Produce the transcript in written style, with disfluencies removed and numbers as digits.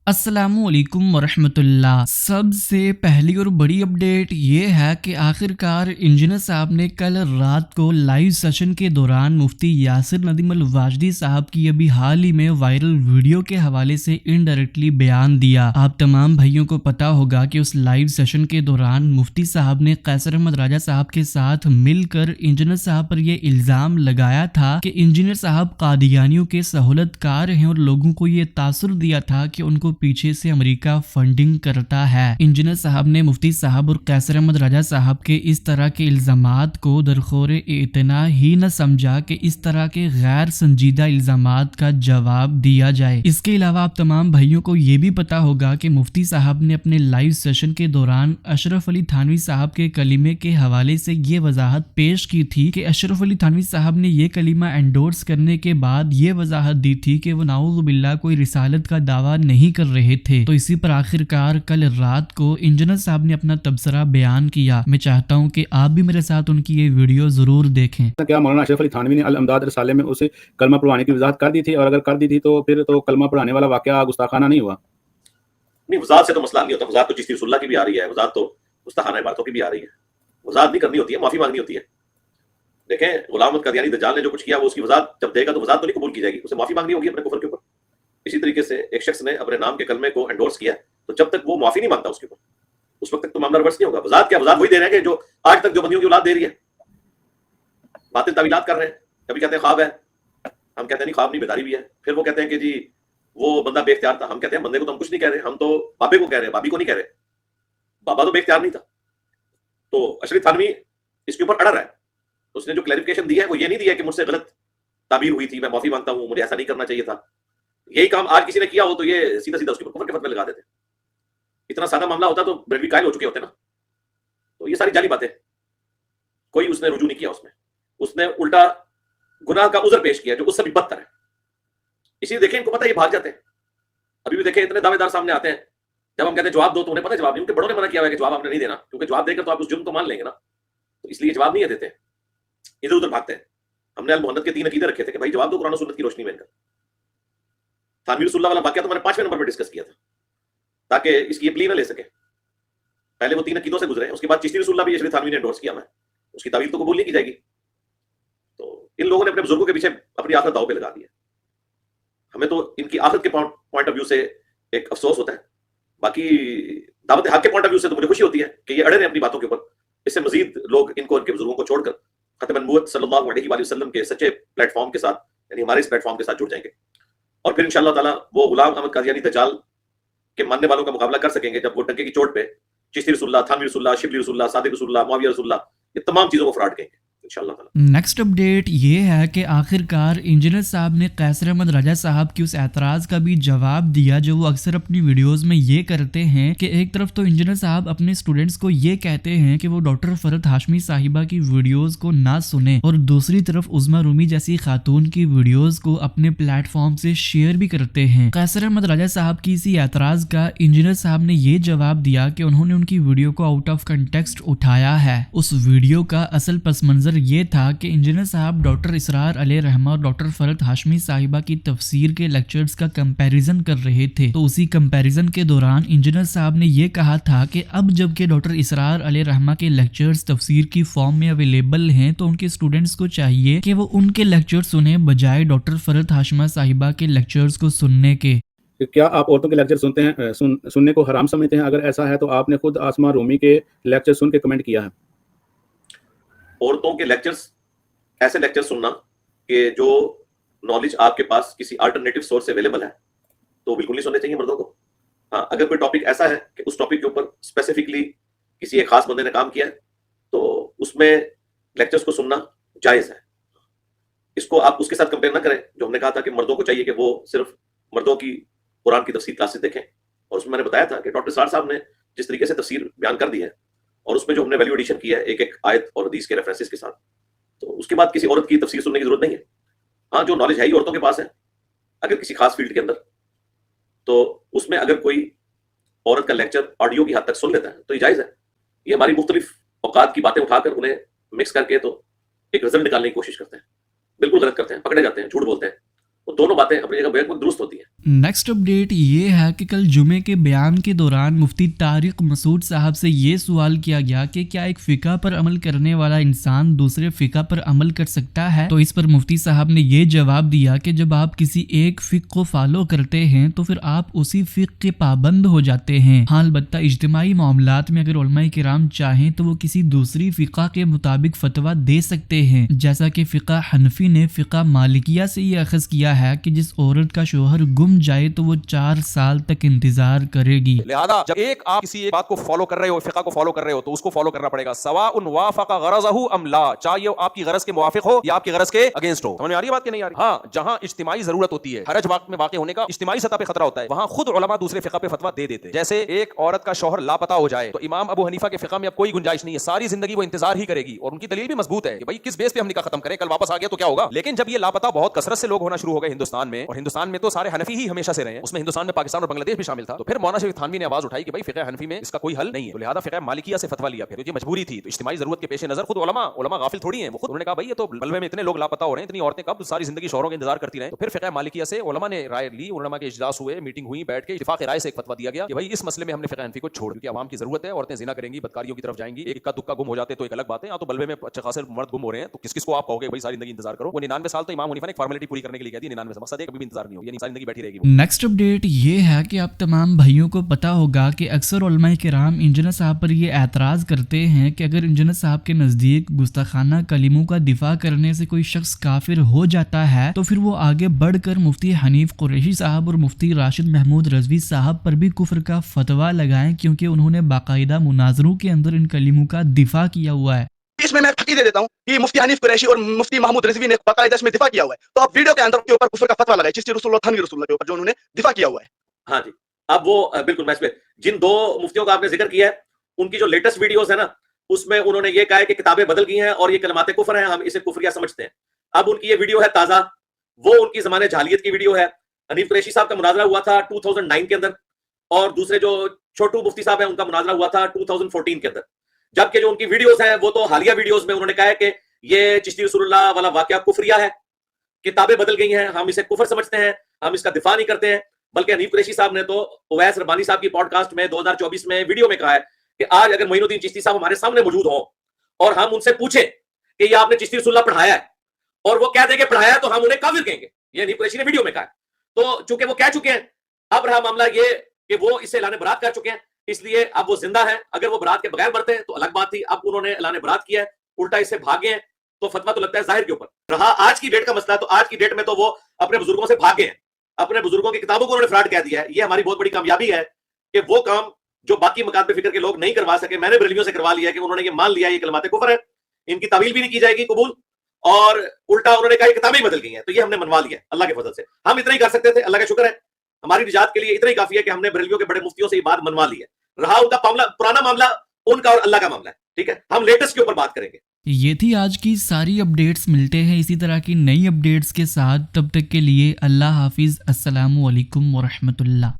अस्सलामुअलैकुम वरहमतुल्लाह। सबसे पहली और बड़ी अपडेट ये है कि आखिरकार इंजीनियर साहब ने कल रात को लाइव सेशन के दौरान मुफ्ती यासिर नदीम अल वाजदी साहब की अभी हाल ही में वायरल वीडियो के हवाले से इनडायरेक्टली बयान दिया। आप तमाम भाइयों को पता होगा कि उस लाइव सेशन के दौरान मुफ्ती साहब ने कैसर अहमद राजा साहब के साथ मिलकर इंजीनियर साहब पर यह इल्ज़ाम लगाया था कि इंजीनियर साहब कादियानियों के सहूलतकार हैं और लोगों को ये तासुर दिया था कि उनको पीछे से अमेरिका फंडिंग करता है। इंजीनियर साहब ने मुफ्ती साहब और कैसर अहमद राजा साहब के इस तरह के इल्जामात को दरखोरे इतना ही न समझा कि इस तरह के गैर संजीदा इल्जामात का जवाब दिया जाए। इसके अलावा आप तमाम भाइयों को ये भी पता होगा कि मुफ्ती साहब ने अपने लाइव सेशन के दौरान अशरफ अली थानवी साहब के कलीमे के हवाले से ये वजाहत पेश की थी कि अशरफ अली थानवी साहब ने ये कलीमा एंडोर्स करने के बाद ये वजाहत दी थी कि वो नाउज़ु बिल्लाह कोई रिसालत का दावा नहीं कर रहे थे। तो इसी पर आखिरकार कल रात को इंजीनियर साहब ने अपना तबसरा बयान किया। मैं चाहता हूं कि आप भी मेरे साथ उनकी ये वीडियो जरूर देखें। क्या मौलाना अशरफ अली थानवी ने अल अमदाद रसाले में उसे कलमा पढ़वाने की वजाहत कर दी थी, और अगर कर दी थी तो फिर तो कलमा पढ़ाने वाला वाकया गुस्ताखाना नहीं हुआ? नहीं, वजाहत से तो मसला नहीं होता। वजाहत तो चिश्ती रसूलुल्लाह की भी आ रही है, वजाहत तो गुस्ताखाना इबारतों की भी आ रही है। वजाहत नहीं करनी होती है, माफी मांगनी होती है। देखें, गुलाम अहमद कादियानी दज्जाल ने जो कुछ किया वो उसकी वजाहत जब देगा तो वजाहत तो नहीं कबूल की जाएगी, उसे माफी मांगनी होगी अपने कुफर के ऊपर। इसी तरीके से एक शख्स ने अपने नाम के कलमे को एंडोर्स किया, तो जब तक वो माफी नहीं मांगता उसके ऊपर, उस वक्त तक तो मामला रिवर्स नहीं होगा। वजाहत क्या, वजाहत वही दे रहे हैं कि जो आज तक जो बंदियों की औलाद दे रही है, बातिल तावीलात कर रहे हैं। कभी कहते हैं ख्वाब है, हम कहते हैं नहीं ख्वाब नहीं, बेदारी भी है। फिर वो कहते हैं कि जी वो बंदा बेख्तियार था, हम कहते हैं बंदे को तो हम कुछ नहीं कह रहे, हम तो बाबे को कह रहे हैं, बाबी को नहीं कह रहे। बाबा तो बेख्तियार नहीं था। तो अशरफ थानवी इसके ऊपर अड़ा रहा है। उसने जो क्लैरिफिकेशन दी है वो ये नहीं दिया कि मुझसे गलत ताबीर हुई थी, मैं माफी मांगता हूं, मुझे ऐसा नहीं करना चाहिए था। यही काम आज किसी ने किया हो तो ये सीधा सीधा उसके ऊपर कुफर के फतवे लगा देते। इतना सादा मामला होता तो ब्रेवी कायल हो चुके होते ना। तो ये सारी जाली बातें, कोई उसने रुजू नहीं किया उसमें, उसने उल्टा गुनाह का उज़र पेश किया जो उससे भी बदतर है। इसी देखें, इनको पता है ये भाग जाते हैं। अभी भी देखें, इतने दावेदार सामने आते हैं, जब हम कहते हैं जवाब दो तो उन्हें पता है जवाब नहीं। उनके बड़ों ने मना किया हुआ है कि जवाब आपने नहीं देना, क्योंकि जवाब देकर तो आप उस जुर्म को मान लेंगे ना, तो इसलिए जवाब नहीं देते, इधर उधर भागते हैं। हमने अल मुहन्नद के 3 अकीदे रखे थे कि भाई जवाब दो कुरान और सुन्नत की रोशनी में इनका। थानवी रसूलुल्लाह वाला वाकया तो मैंने 5वें नंबर पर डिस्कस किया था, ताकि इसकी ये प्ली ना ले सके। पहले वो 3 अकीदों से गुजरे, उसके बाद चिश्ती रसूलुल्लाह भी अशरफ थानवी ने एंडोर्स किया, मैं उसकी तावील तो कबूल नहीं की जाएगी। तो इन लोगों ने अपने बुजुर्गों के पीछे अपनी आखिरत दांव पे लगा दी है। हमें तो इनकी आखिरत के पॉइंट ऑफ व्यू से एक अफसोस होता है, बाकी दावत हक के पॉइंट ऑफ व्यू से तो मुझे खुशी होती है कि ये अड़े रहे अपनी बातों के ऊपर। इससे मजीद लोग इनको, इनके बुजुर्गों को छोड़कर खत्म नबूवत सल्लल्लाहु अलैहि वसल्लम के सच्चे प्लेटफॉर्म के साथ, यानी हमारे इस प्लेटफॉर्म के साथ जुड़ जाएंगे, और फिर इंशाअल्लाह ताला वो गुलाम अहमद कादियानी दज्जाल के मानने वालों का मुकाबला कर सकेंगे जब वो डंके की चोट पे चिश्ती रसूलुल्लाह, थानवी रसूलुल्लाह, शिबली रसूलुल्लाह, सादिक रसूलुल्लाह, मुआविया रसूलुल्लाह, ये तमाम चीजों को फ्रॉड कहेंगे इंशाअल्लाह ताला। नेक्स्ट अपडेट ये है कि आखिरकार इंजीनियर साहब ने कैसर अहमद राजा साहब की उस एतराज़ का भी जवाब दिया जो वो अक्सर अपनी वीडियोस में ये करते हैं कि एक तरफ तो इंजीनियर साहब अपने स्टूडेंट्स को ये कहते हैं कि वो डॉक्टर फरहत हाशमी साहिबा की वीडियोस को ना सुने, और दूसरी तरफ उज़मा रूमी जैसी खातून की वीडियोस को अपने प्लेटफॉर्म से शेयर भी करते हैं। कैसर अहमद राजा साहब की इसी एतराज़ का इंजीनियर साहब ने ये जवाब दिया कि उन्होंने उनकी वीडियो को आउट ऑफ कंटेक्स्ट उठाया है। उस वीडियो का असल पस मंजर ये था कि इंजीनियर साहब डॉक्टर इसरार अलैहि रहमा और डॉक्टर फरहत हाशमी साहिबा की तफसीर के लेक्चर्स का कंपैरिजन कर रहे थे। तो उसी कंपैरिजन के दौरान इंजीनियर साहब ने ये कहा था कि अब जबकि डॉक्टर इसरार अलैहि रहमा के लेक्चर्स तफसीर की फॉर्म में अवेलेबल हैं तो उनके स्टूडेंट्स को चाहिए कि वो उनके लेक्चर्स सुने बजाय डॉक्टर फरहत हाशमा साहिबा के लेक्चर्स को सुनने के। क्या आप औरतों के लेक्चर सुनते हैं, सुनने को हराम समझते हैं? अगर ऐसा है तो आपने खुद आसमा रूमी के लेक्चर सुन के कमेंट किया है। औरतों के लेक्चर्स, ऐसे लेक्चर सुनना कि जो नॉलेज आपके पास किसी अल्टरनेटिव सोर्स से अवेलेबल है, तो बिल्कुल नहीं सुनने चाहिए मर्दों को। हाँ, अगर कोई टॉपिक ऐसा है कि उस टॉपिक के ऊपर स्पेसिफिकली किसी एक खास बंदे ने काम किया है तो उसमें लेक्चर्स को सुनना जायज़ है। इसको आप उसके साथ कंपेयर ना करें जो हमने कहा था कि मर्दों को चाहिए कि वो सिर्फ मर्दों की कुरान की तफसीर क्लासेस देखें, और उसमें मैंने बताया था कि डॉक्टर सार साहब ने जिस तरीके से तफसीर बयान कर दी है और उसमें जो हमने वैल्यू एडिशन किया है एक एक आयत और हदीस के रेफरेंसेस के साथ, तो उसके बाद किसी औरत की तफसीर सुनने की जरूरत नहीं है। हाँ, जो नॉलेज है ही औरतों के पास है अगर किसी खास फील्ड के अंदर, तो उसमें अगर कोई औरत का लेक्चर ऑडियो की हद तक सुन लेता है तो ये जायज़ है। ये हमारी मुख्तलिफ औकात की बातें उठाकर उन्हें मिक्स करके तो एक रिजल्ट निकालने की कोशिश करते हैं, बिल्कुल गलत करते हैं, पकड़े जाते हैं, झूठ बोलते हैं। वो दोनों बातें अपनी जगह बिल्कुल दुरुस्त होती हैं। नेक्स्ट अपडेट ये है कि कल जुमे के बयान के दौरान मुफ्ती तारिक मसूद साहब से ये सवाल किया गया कि क्या एक फ़िक़ा पर अमल करने वाला इंसान दूसरे फ़िक़ा पर अमल कर सकता है। तो इस पर मुफ्ती साहब ने ये जवाब दिया कि जब आप किसी एक फ़िक़ को फॉलो करते हैं तो फिर आप उसी फ़िक़ के पाबंद हो जाते हैं। हाँ, अलबत्ता इज्तिमाई मामलात में अगर उलमाए किराम चाहें तो वो किसी दूसरी फ़िक़ा के मुताबिक फतवा दे सकते हैं, जैसा कि फ़िक़ा हनफी ने फ़िक़ा मालिकिया से ये अखज़ किया है कि जिस औरत का शोहर गुम जाए तो वो 4 साल तक इंतजार करेगी। लिहाजा जब आप किसी एक बात को फॉलो कर रहे हो, फिक़ा को फॉलो कर रहे हो, तो उसको फॉलो करना पड़ेगा, सवाउन वाफ़क़ा गरज़हु अम ला, चाहे आपकी गरज के मुवाफिक हो या आपकी गरज के अगेंस्ट हो। समझ में आ रही है बात कि नहीं आ रही? हाँ, जहां इज्तिमाई जरूरत होती है, हरज वक्त में वाक़े होने का इज्तिमाई सतह पे खतरा होता है, वहां खुद उलमा दूसरे फिक़ा पे फतवा दे देते हैं। जैसे एक औरत का शौहर लापता हो जाए तो इमाम अबू हनीफा के फिक़ा में अब कोई गुंजाइश नहीं है, सारी जिंदगी वो इंतजार ही करेगी, और उनकी दलील भी मजबूत है कि भाई किस बेस पे हम निकाह खत्म करें, कल वापस आ गया तो क्या होगा। लेकिन जब ये लापता बहुत कसरत से लोग होना शुरू हो गए हिंदुस्तान में, और हिंदुस्तान में तो सारे हनफी ही हमेशा से रहे हैं, उसमें हिंदुस्तान में पाकिस्तान और बांग्लादेश भी शामिल था, तो फिर मौलाना शरीफ थानवी ने आवाज उठाई कि भाई फिक़ा हनफी में इसका कोई हल नहीं है, तो लिहाजा फिक़ा मालिकिया से फतवा लिया। फिर ये मजबूरी थी, तो इज्तिमाई जरूरत के पेश नजर खुद उलमा गाफिल थोड़ी हैं, वो खुद उन्होंने कहा भाई ये तो बलवे में इतने लोग लापता हो रहे हैं, इतनी औरतें कब सारी जिंदगी शौहरों का इंतजार करती रहे। तो फिर फिक़ा मालिकिया से उलमा ने राय ली, उलमा के इजलास हुए, मीटिंग हुई, बैठ के इत्तिफाक राय से एक फतवा दिया गया कि भाई इस मसले में हमने फिक़ा हनफी को छोड़, क्योंकि आवाम की जरूरत है, औरतें ज़िना करेंगी, बदकारियों की तरफ जाएंगी, एक इक्का दुक्का गुम हो जाते तो एक अलग बात है, तो बलवे में अच्छे खासे मर्द गुम हो रहे हैं, तो किस को आप कहोगे भाई सारी जिंदगी इंतजार करो। वो 99 साल तो इमाम हनीफा ने फॉर्मेलिटी पूरी करने के लिए कहती है, 99 से मकसद है कभी भी इंतजार नहीं हो, ये सारी जिंदगी बैठी रहेगी। नेक्स्ट अपडेट ये है कि आप तमाम भाइयों को पता होगा कि अक्सर उलमाए किराम इंजीनियर साहब पर ये एतराज़ करते हैं कि अगर इंजीनियर साहब के नज़दीक गुस्ताखाना कलीमों का दिफा करने से कोई शख्स काफिर हो जाता है तो फिर वो आगे बढ़कर मुफ्ती हनीफ कुरैशी साहब और मुफ्ती राशिद महमूद रजवी साहब पर भी कुफ्र का फतवा लगाएं, क्योंकि उन्होंने बाकायदा मुनाजरों के अंदर इन कलीमों का दिफा किया हुआ है। इसमें मैं फकी दे देता हूं कि मुफ्ती हनीफ कुरैशी और मुफ्ती महमूद रिजवी ने बाकायदा इसमें दिफा किया हुआ है, तो आप वीडियो के अंदर के ऊपर कुफ्र का फतवा लगाए चिश्ती रसूलुल्लाह थानवी रसूलुल्लाह के ऊपर जो उन्होंने दिफा किया हुआ है। हाँ जी, अब वो बिल्कुल मैं इस पे जिन 2 मुफ्तियों का आपने जिक्र किया है, उनकी जो लेटेस्ट वीडियोस है ना, उसमें उन्होंने ये कहा है कि किताबें बदल गई हैं और ये कलमाते कुफ्र हैं, हम इसे कुफ्रिया समझते हैं। अब उनकी ये वीडियो है ताजा, वो उनकी ज़माने जहालियत की वीडियो है। हनीफ कुरैशी साहब का मुनाजरा हुआ था 2009 के अंदर, और दूसरे जो छोटू मुफ्ती साहब हैं उनका मुनाजरा हुआ था 2014 के अंदर। जबकि जो उनकी वीडियोस हैं वो तो हालिया वीडियोस में उन्होंने कहा है कि ये चिश्ती रसूलुल्लाह वाला वाकया कुफ्रिया है, किताबें बदल गई हैं, हम इसे कुफ्र समझते हैं, हम इसका दिफा नहीं करते हैं। बल्कि हनीफ कुरैशी साहब ने तो उवैस रब्बानी साहब की पॉडकास्ट में 2024 में वीडियो में कहा है कि आज अगर मोइनुद्दीन चिश्ती साहब हमारे सामने मौजूद हों और हम उनसे पूछें कि ये आपने चिश्ती रसूलुल्लाह पढ़ाया है, और वो कह देंगे पढ़ाया है, तो हम उन्हें काफिर कहेंगे। ये हनीफ कुरैशी ने वीडियो में कहा है। तो चूंकि वो कह चुके हैं, अब रहा मामला ये कि वो इससे ऐलान बरात कर चुके हैं, इसलिए अब वो जिंदा है। अगर वो बरात के बगैर मरते हैं तो अलग बात थी, अब उन्होंने ऐलान बरात किया है, उल्टा इससे भागे हैं, तो फतवा तो लगता है जाहिर के ऊपर। रहा आज की डेट का मसला, तो आज की डेट में तो वो अपने बुजुर्गों से भागे हैं, अपने बुजुर्गों की किताबों को उन्होंने फ्रॉड कह दिया है। ये हमारी बहुत बड़ी कामयाबी है कि वो काम जो बाकी मकात पे फिक्र के लोग नहीं करवा सके, मैंने बरेलवियों से करवा लिया कि उन्होंने ये मान लिया ये कलमाते कुफ्र है, इनकी तावील भी नहीं की जाएगी कबूल, और उल्टा उन्होंने कहा किताबें ही बदल गई हैं, तो ये हमने मनवा लिया अल्लाह के फजल से। हम इतना ही कर सकते थे, अल्लाह का शुक्र है, हमारी निजात के लिए इतना ही काफी है कि हमने बरेलवियों के बड़े मुफ्तियों से ये बात मनवा ली है। रहा उनका पुराना मामला, उनका और अल्लाह का मामला है, ठीक है, हम लेटेस्ट के ऊपर बात करेंगे। ये थी आज की सारी अपडेट्स। मिलते हैं इसी तरह की नई अपडेट्स के साथ, तब तक के लिए अल्लाह हाफिज, अस्सलामु अलैकुम व रहमतुल्लाह।